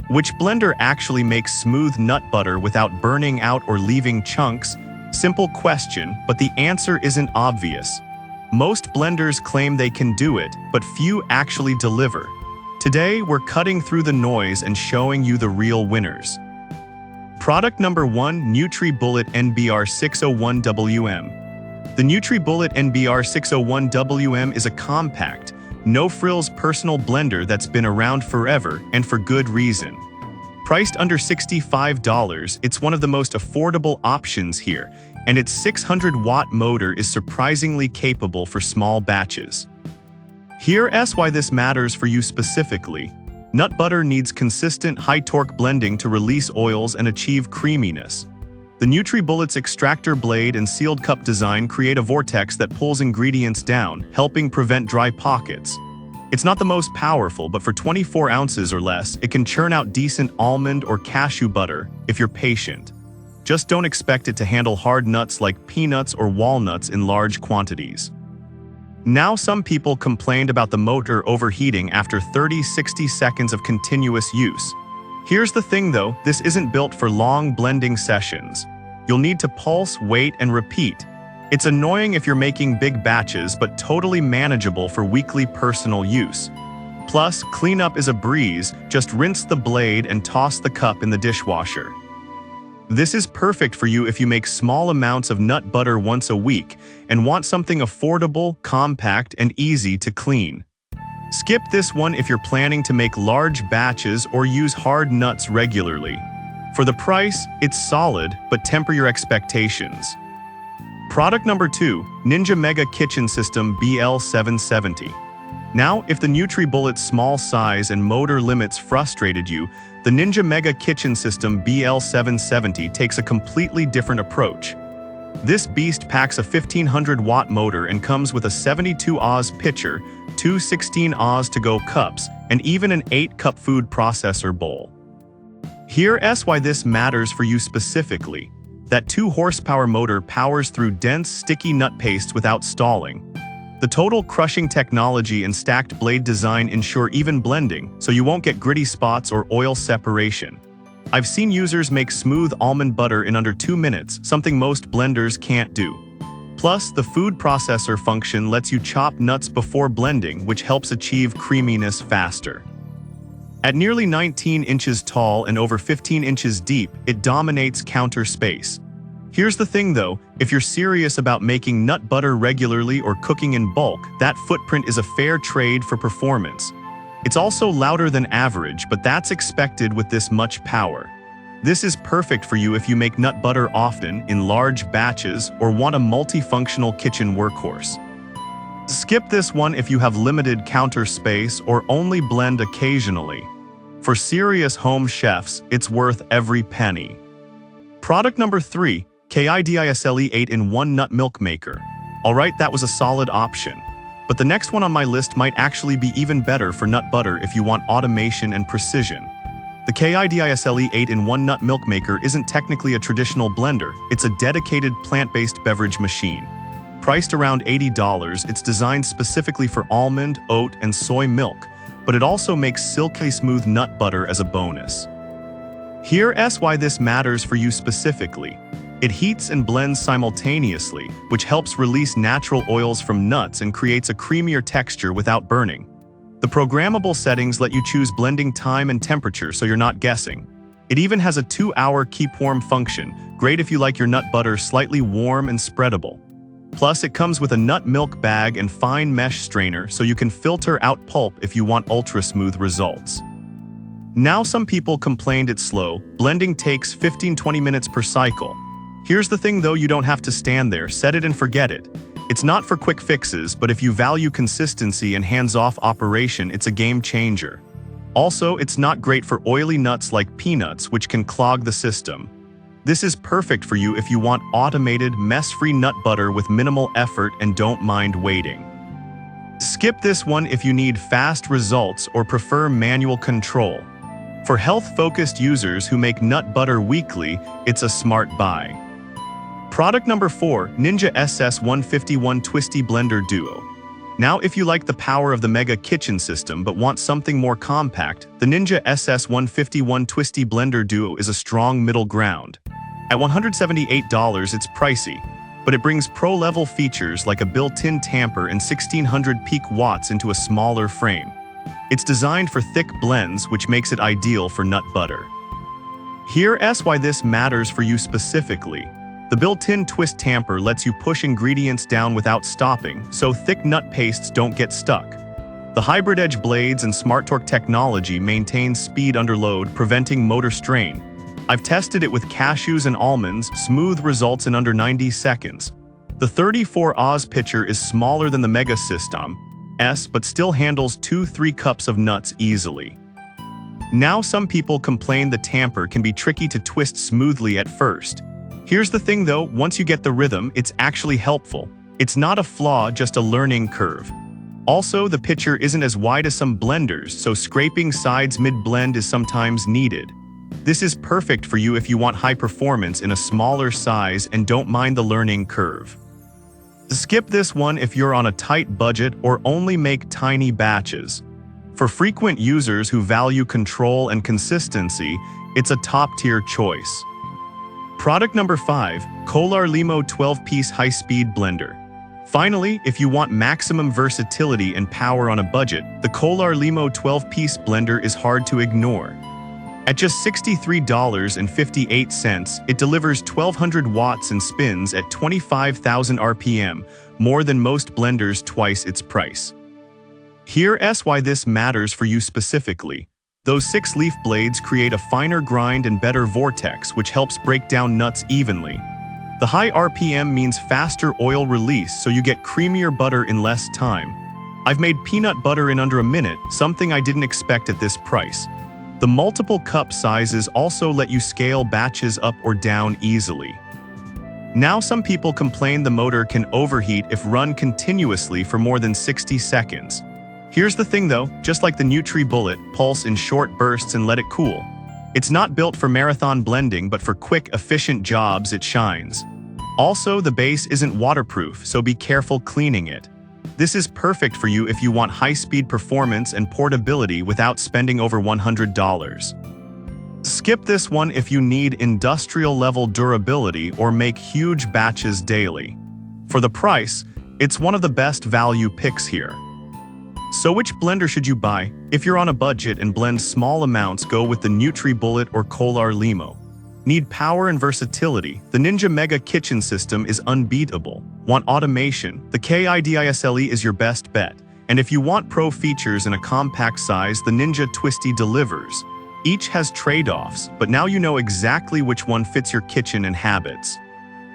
Which blender actually makes smooth nut butter without burning out or leaving chunks? Simple question, but the answer isn't obvious. Most blenders claim they can do it, but few actually deliver. Today, we're cutting through the noise and showing you the real winners. Product number 1, NutriBullet NBR601WM. The NutriBullet NBR601WM is a compact, no-frills personal blender that's been around forever, and for good reason. Priced under $65, it's one of the most affordable options here, and its 600-watt motor is surprisingly capable for small batches. Here's why this matters for you specifically. Nut butter needs consistent high-torque blending to release oils and achieve creaminess. The NutriBullet's extractor blade and sealed cup design create a vortex that pulls ingredients down, helping prevent dry pockets. It's not the most powerful, but for 24 ounces or less, it can churn out decent almond or cashew butter if you're patient. Just don't expect it to handle hard nuts like peanuts or walnuts in large quantities. Now, some people complained about the motor overheating after 30-60 seconds of continuous use. Here's the thing though, this isn't built for long blending sessions. You'll need to pulse, wait, and repeat. It's annoying if you're making big batches, but totally manageable for weekly personal use. Plus, cleanup is a breeze, just rinse the blade and toss the cup in the dishwasher. This is perfect for you if you make small amounts of nut butter once a week and want something affordable, compact, and easy to clean. Skip this one if you're planning to make large batches or use hard nuts regularly. For the price, it's solid, but temper your expectations. Product number 2, Ninja Mega Kitchen System BL770. Now, if the NutriBullet's small size and motor limits frustrated you, the Ninja Mega Kitchen System BL770 takes a completely different approach. This beast packs a 1500-watt motor and comes with a 72 Oz pitcher, two 16 Oz to-go cups, and even an 8-cup food processor bowl. Here's why this matters for you specifically. That 2-horsepower motor powers through dense, sticky nut pastes without stalling. The total crushing technology and stacked blade design ensure even blending, so you won't get gritty spots or oil separation. I've seen users make smooth almond butter in under 2 minutes, something most blenders can't do. Plus, the food processor function lets you chop nuts before blending, which helps achieve creaminess faster. At nearly 19 inches tall and over 15 inches deep, it dominates counter space. Here's the thing though, if you're serious about making nut butter regularly or cooking in bulk, that footprint is a fair trade for performance. It's also louder than average, but that's expected with this much power. This is perfect for you if you make nut butter often, in large batches, or want a multifunctional kitchen workhorse. Skip this one if you have limited counter space or only blend occasionally. For serious home chefs, it's worth every penny. Product number 3, KIDISLE 8-in-1 Nut Milk Maker. Alright, that was a solid option. But the next one on my list might actually be even better for nut butter if you want automation and precision. The KIDISLE 8-in-1 Nut Milk Maker isn't technically a traditional blender, it's a dedicated plant-based beverage machine. Priced around $80, it's designed specifically for almond, oat, and soy milk, but it also makes silky smooth nut butter as a bonus. Here's why this matters for you specifically. It heats and blends simultaneously, which helps release natural oils from nuts and creates a creamier texture without burning. The programmable settings let you choose blending time and temperature so you're not guessing. It even has a 2-hour keep warm function, great if you like your nut butter slightly warm and spreadable. Plus, it comes with a nut milk bag and fine mesh strainer so you can filter out pulp if you want ultra-smooth results. Now, some people complained it's slow. Blending takes 15-20 minutes per cycle. Here's the thing though, you don't have to stand there, set it and forget it. It's not for quick fixes, but if you value consistency and hands-off operation, it's a game changer. Also, it's not great for oily nuts like peanuts, which can clog the system. This is perfect for you if you want automated, mess-free nut butter with minimal effort and don't mind waiting. Skip this one if you need fast results or prefer manual control. For health-focused users who make nut butter weekly, it's a smart buy. Product number 4, Ninja SS151 Twisty Blender Duo. Now, if you like the power of the Mega Kitchen system but want something more compact, the Ninja SS151 Twisty Blender Duo is a strong middle ground. At $178, it's pricey, but it brings pro-level features like a built-in tamper and 1600 peak watts into a smaller frame. It's designed for thick blends, which makes it ideal for nut butter. Here's why this matters for you specifically. The built-in twist tamper lets you push ingredients down without stopping, so thick nut pastes don't get stuck. The hybrid edge blades and Smart Torque technology maintain speed under load, preventing motor strain. I've tested it with cashews and almonds, smooth results in under 90 seconds. The 34 Oz pitcher is smaller than the Mega System S, but still handles 2-3 cups of nuts easily. Now, some people complain the tamper can be tricky to twist smoothly at first. Here's the thing though, once you get the rhythm, it's actually helpful. It's not a flaw, just a learning curve. Also, the pitcher isn't as wide as some blenders, so scraping sides mid-blend is sometimes needed. This is perfect for you if you want high performance in a smaller size and don't mind the learning curve. Skip this one if you're on a tight budget or only make tiny batches. For frequent users who value control and consistency, it's a top-tier choice. Product number 5, Kohler Limo 12-piece high-speed blender. Finally, if you want maximum versatility and power on a budget, the Kohler Limo 12-piece blender is hard to ignore. At just $63.58, it delivers 1200 watts and spins at 25,000 RPM, more than most blenders, twice its price. Here's why this matters for you specifically. Those 6-leaf blades create a finer grind and better vortex, which helps break down nuts evenly. The high RPM means faster oil release, so you get creamier butter in less time. I've made peanut butter in under a minute, something I didn't expect at this price. The multiple cup sizes also let you scale batches up or down easily. Now, some people complain the motor can overheat if run continuously for more than 60 seconds. Here's the thing though, just like the NutriBullet, pulse in short bursts and let it cool. It's not built for marathon blending, but for quick, efficient jobs it shines. Also, the base isn't waterproof, so be careful cleaning it. This is perfect for you if you want high-speed performance and portability without spending over $100. Skip this one if you need industrial-level durability or make huge batches daily. For the price, it's one of the best value picks here. So which blender should you buy? If you're on a budget and blend small amounts, go with the NutriBullet or Kohler Limo. Need power and versatility? The Ninja Mega Kitchen system is unbeatable. Want automation? The KIDISLE is your best bet. And if you want pro features in a compact size, the Ninja Twisty delivers. Each has trade-offs, but now you know exactly which one fits your kitchen and habits.